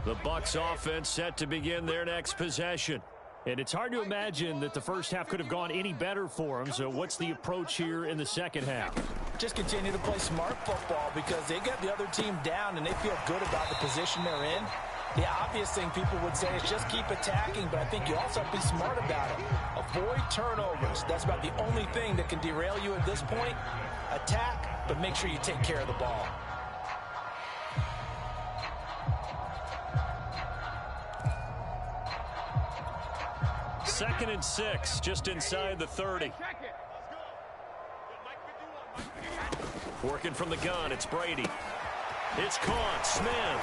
The Bucs offense set to begin their next possession. And it's hard to imagine that the first half could have gone any better for them. So what's the approach here in the second half? Just continue to play smart football because they got the other team down and they feel good about the position they're in. The obvious thing people would say is just keep attacking, but I think you also have to be smart about it. Avoid turnovers. That's about the only thing that can derail you at this point. Attack, but make sure you take care of the ball. Second and 6, just inside the 30. Working from the gun, it's Brady. It's caught, Smith.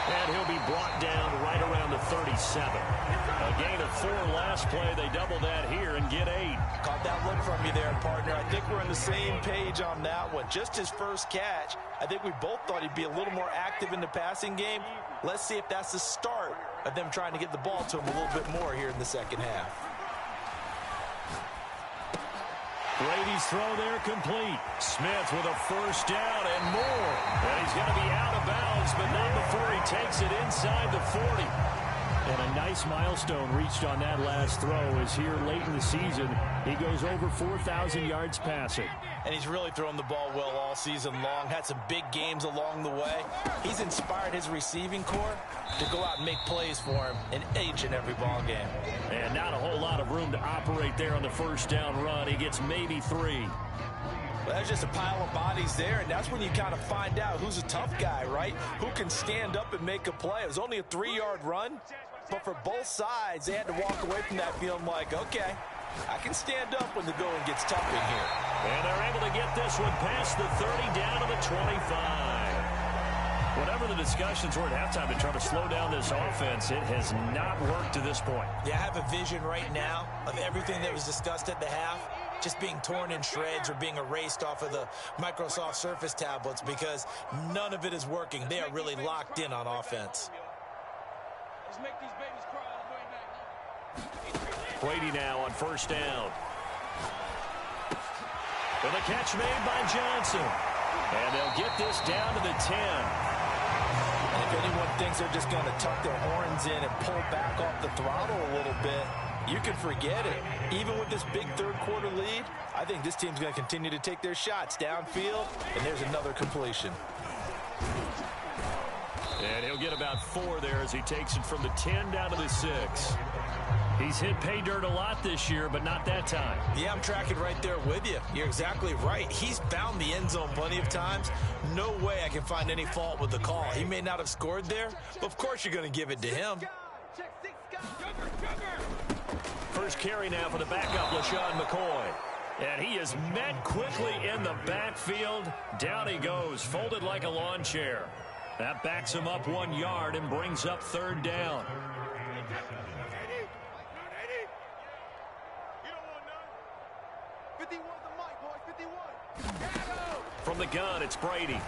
And he'll be brought down right around the 37. A gain of 4 last play. They double that here and get 8. Caught that look from you there, partner. I think we're on the same page on that one. Just his first catch. I think we both thought he'd be a little more active in the passing game. Let's see if that's the start of them trying to get the ball to him a little bit more here in the second half. Brady's throw there complete. Smith with a first down and more. And he's going to be out of bounds, but not before he takes it inside the 40. And a nice milestone reached on that last throw as here late in the season, he goes over 4,000 yards passing. And he's really thrown the ball well all season long. Had some big games along the way. He's inspired his receiving corps to go out and make plays for him in each and every ball game. And not a whole lot of room to operate there on the first down run. He gets maybe 3. Well, there's just a pile of bodies there, and that's when you kind of find out who's a tough guy, right? Who can stand up and make a play. It was only a 3-yard run, but for both sides, they had to walk away from that feeling like, okay, I can stand up when the going gets tough in here. And they're able to get this one past the 30 down to the 25. Whatever the discussions were at halftime to try to slow down this offense, it has not worked to this point. Yeah, I have a vision right now of everything that was discussed at the half just being torn in shreds or being erased off of the Microsoft Surface tablets because none of it is working. They are really locked in on offense. Let's make these babies cry all the way back. Brady now on first down. With a catch made by Johnson. And they'll get this down to the 10. And if anyone thinks they're just going to tuck their horns in and pull back off the throttle a little bit, you can forget it. Even with this big third-quarter lead, I think this team's going to continue to take their shots downfield, and there's another completion. And he'll get about 4 there as he takes it from the 10 down to the 6. He's hit pay dirt a lot this year, but not that time. Yeah, I'm tracking right there with you. You're exactly right. He's found the end zone plenty of times. No way I can find any fault with the call. He may not have scored there, but of course you're going to give it to him. First carry now for the backup, LaShawn McCoy. And he is met quickly in the backfield. Down he goes, folded like a lawn chair. That backs him up 1 yard and brings up third down. From the gun, it's Brady.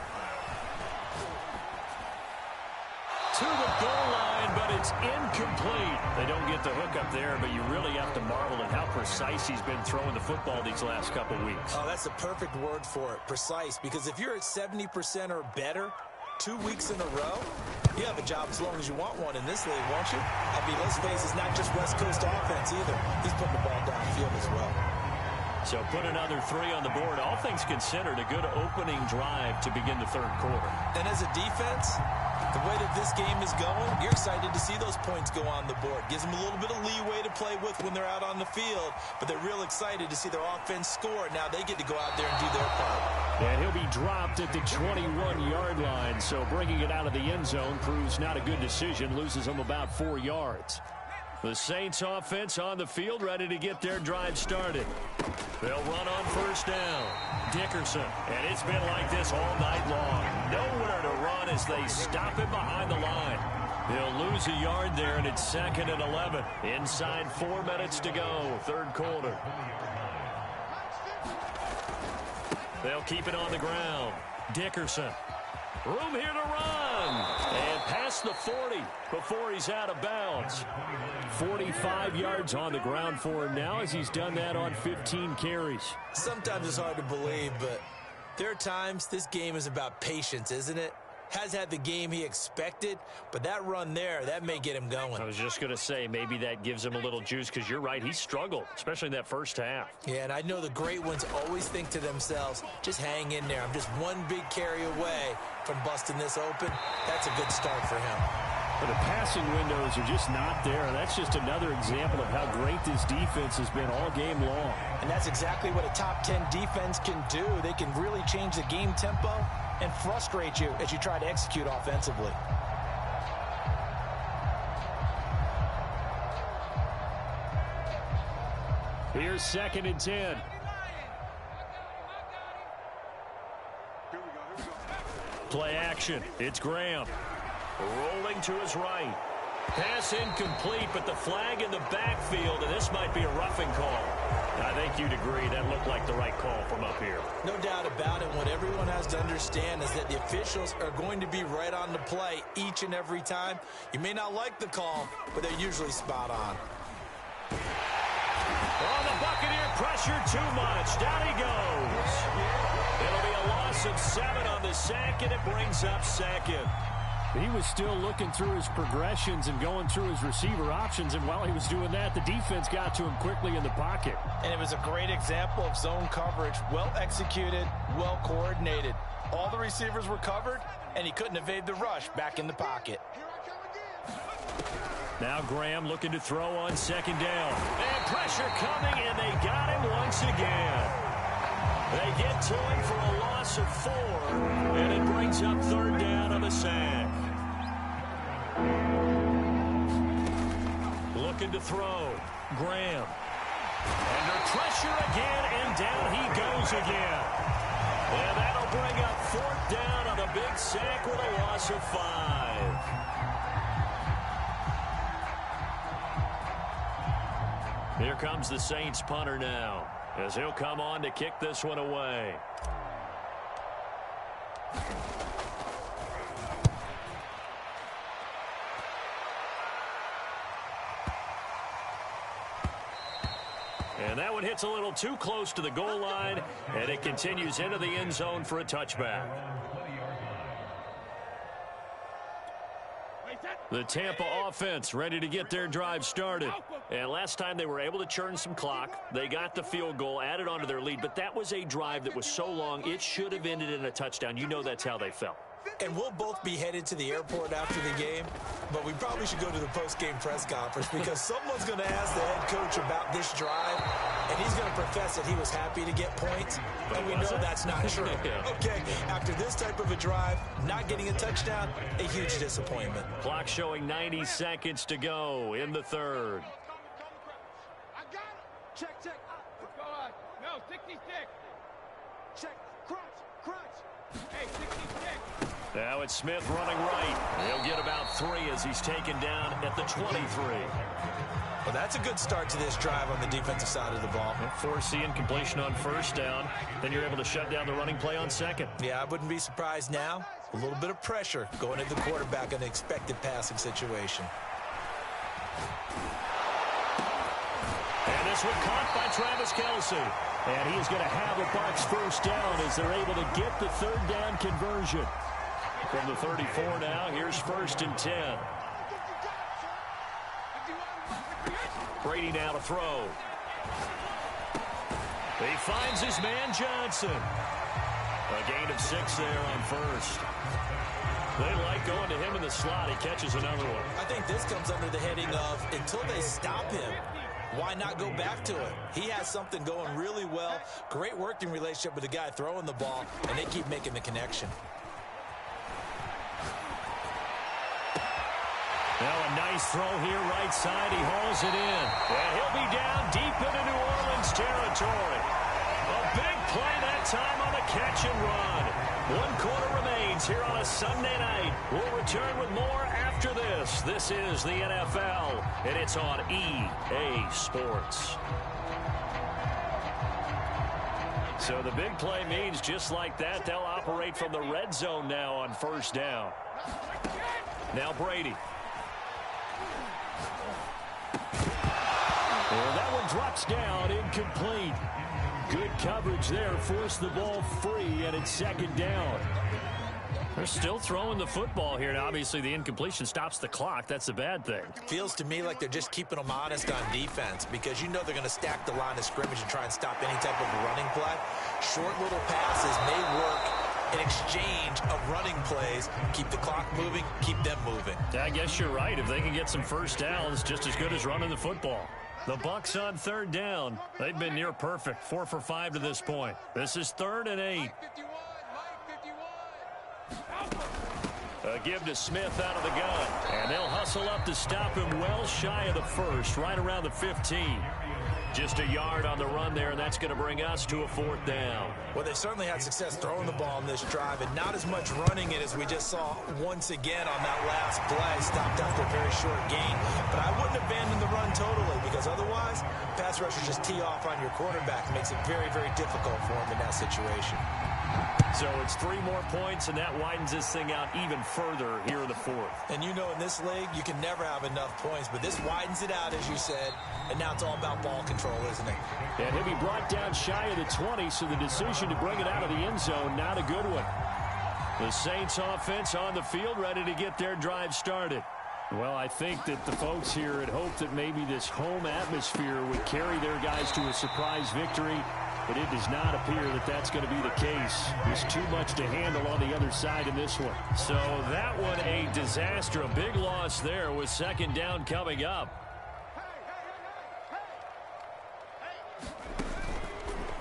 To the goal line, but it's incomplete. They don't get the hook up there, but you really have to marvel at how precise he's been throwing the football these last couple weeks. Oh, that's the perfect word for it, precise, because if you're at 70% or better 2 weeks in a row, you have a job as long as you want one in this league, won't you? I mean, let's face it, it's not just West Coast offense either. He's putting the ball downfield as well. So put another 3 on the board. All things considered, a good opening drive to begin the third quarter. And as a defense, the way that this game is going, you're excited to see those points go on the board. Gives them a little bit of leeway to play with when they're out on the field, but they're real excited to see their offense score. Now they get to go out there and do their part. And he'll be dropped at the 21-yard line, so bringing it out of the end zone proves not a good decision, loses him about 4 yards. The Saints offense on the field, ready to get their drive started. They'll run on first down. Dickerson, and it's been like this all night long. Nowhere to run as they stop him behind the line. They'll lose a yard there, and it's 2nd and 11. Inside 4 minutes to go, third quarter. They'll keep it on the ground. Dickerson. Room here to run. And past the 40 before he's out of bounds. 45 yards on the ground for him now as he's done that on 15 carries. Sometimes it's hard to believe, but there are times this game is about patience, isn't it? has had the game he expected, but that run there, that may get him going. I was just going to say, maybe that gives him a little juice, because you're right, he struggled, especially in that first half. Yeah, and I know the great ones always think to themselves, just hang in there. I'm just one big carry away from busting this open. That's a good start for him. But the passing windows are just not there. That's just another example of how great this defense has been all game long. And that's exactly what a top 10 defense can do. They can really change the game tempo and frustrate you as you try to execute offensively. Here's 2nd and 10. Play action. It's Graham. Rolling to his right. Pass incomplete, but the flag in the backfield, and this might be a roughing call. I think you'd agree that looked like the right call from up here. No doubt about it. What everyone has to understand is that the officials are going to be right on the play each and every time. You may not like the call, but they're usually spot on. On the Buccaneer, pressure too much. Down he goes. It'll be a loss of 7 on the sack, and it brings up 2nd. He was still looking through his progressions and going through his receiver options, and while he was doing that, the defense got to him quickly in the pocket. And it was a great example of zone coverage. Well executed, well coordinated. All the receivers were covered, and he couldn't evade the rush back in the pocket. Now Graham looking to throw on 2nd down. And pressure coming, and they got him once again. They get to him for a loss of 4, and it brings up 3rd down on the sack. Looking to throw. Graham. Under pressure again, and down he goes again. And that'll bring up 4th down on a big sack with a loss of 5. Here comes the Saints punter now, as he'll come on to kick this one away. And that one hits a little too close to the goal line, and it continues into the end zone for a touchback. The Tampa offense ready to get their drive started. And last time they were able to churn some clock. They got the field goal, added on to their lead, but that was a drive that was so long it should have ended in a touchdown. You know that's how they felt. And we'll both be headed to the airport after the game, but we probably should go to the post-game press conference because someone's going to ask the head coach about this drive, and he's going to profess that he was happy to get points, and we know that's not true. Okay, after this type of a drive, not getting a touchdown, a huge disappointment. Clock showing 90 seconds to go in the 3rd. I got it. Check, check. Go on. No, 66. Check. Crunch, crunch. Hey, 66. Now it's Smith running right. He'll get about 3 as he's taken down at the 23. Well, that's a good start to this drive on the defensive side of the ball. Forcing completion on 1st down. Then you're able to shut down the running play on 2nd. Yeah, I wouldn't be surprised now. A little bit of pressure going at the quarterback in an expected passing situation. And this one caught by Travis Kelce. And he is going to have a Bucs 1st down as they're able to get the 3rd down conversion. From the 34 now, here's 1st and 10. Brady now to throw. He finds his man Johnson. A gain of 6 there on 1st. They like going to him in the slot. He catches another one. I think this comes under the heading of until they stop him, why not go back to it? He has something going really well. Great working relationship with the guy throwing the ball, and they keep making the connection. Now a nice throw here right side. He hauls it in. And he'll be down deep into New Orleans territory. A big play that time on a catch and run. 1 quarter remains here on a Sunday night. We'll return with more after this. This is the NFL, and it's on EA Sports. So the big play means just like that, they'll operate from the red zone now on 1st down. Now Brady. Well, that one drops down, incomplete. Good coverage there, forced the ball free, and it's 2nd down. They're still throwing the football here, and obviously the incompletion stops the clock. That's a bad thing. Feels to me like they're just keeping them honest on defense because you know they're going to stack the line of scrimmage and try and stop any type of running play. Short little passes may work in exchange of running plays. Keep the clock moving, keep them moving. I guess you're right. If they can get some first downs, just as good as running the football. The Bucks on third down. They've been near perfect, 4 for 5 to this point. This is 3rd and 8. A give to Smith out of the gun. And they'll hustle up to stop him well shy of the first, right around the 15. Just a yard on the run there, and that's going to bring us to a 4th down. Well, they certainly had success throwing the ball in this drive, and not as much running it as we just saw once again on that last play. Stopped after a very short gain. But I wouldn't abandon the run totally, because otherwise, pass rushers just tee off on your quarterback. It makes it very, very difficult for him in that situation. So it's 3 more points, and that widens this thing out even further here in the 4th. And you know in this league, you can never have enough points, but this widens it out, as you said, and now it's all about ball control, isn't it? And he'll be brought down shy of the 20, so the decision to bring it out of the end zone, not a good one. The Saints offense on the field, ready to get their drive started. Well, I think that the folks here had hoped that maybe this home atmosphere would carry their guys to a surprise victory. But it does not appear that that's going to be the case. There's too much to handle on the other side in this one. So that one a disaster. A big loss there with 2nd down coming up.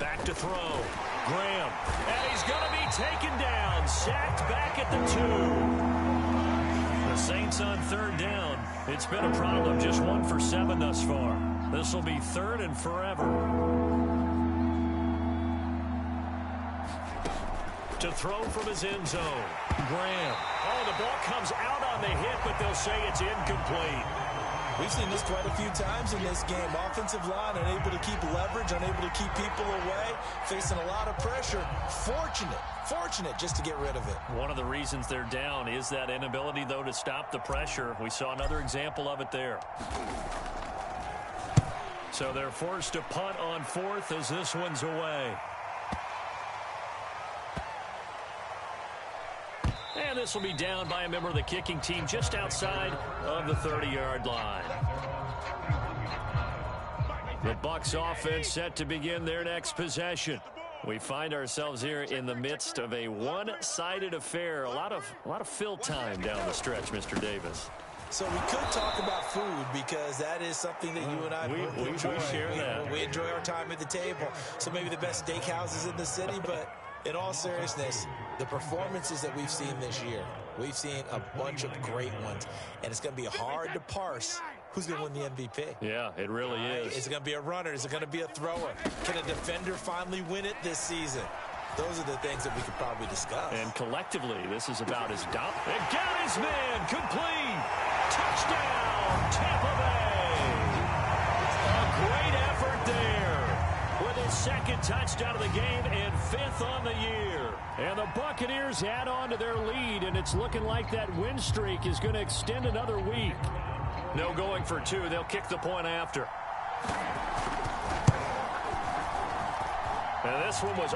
Back to throw. Graham. And he's going to be taken down. Sacked back at the 2. The Saints on 3rd down. It's been a problem. Just 1 for 7 thus far. This will be 3rd and forever. To throw from his end zone. Graham. Oh, the ball comes out on the hit, but they'll say it's incomplete. We've seen this quite a few times in this game. Offensive line unable to keep leverage, unable to keep people away, facing a lot of pressure. Fortunate just to get rid of it. One of the reasons they're down is that inability, though, to stop the pressure. We saw another example of it there. So they're forced to punt on 4th as this one's away. And this will be down by a member of the kicking team just outside of the 30-yard line. The Bucks offense set to begin their next possession. We find ourselves here in the midst of a one-sided affair. A lot of fill time down the stretch, Mr. Davis. So we could talk about food because that is something that you and I enjoy. We share that. We enjoy our time at the table. So maybe the best steakhouses in the city, but in all seriousness, the performances that we've seen this year, we've seen a bunch of great ones, and it's going to be hard to parse who's going to win the MVP. Yeah, it really is. Is it going to be a runner? Is it going to be a thrower? Can a defender finally win it this season? Those are the things that we could probably discuss. And collectively, this is about as dominant. And got his man, complete. Touchdown, Tampa Bay. A great effort there. With his 2nd touchdown of the game and 5th on the year. And the Buccaneers add on to their lead, and it's looking like that win streak is going to extend another week. No going for 2. They'll kick the point after. And this one was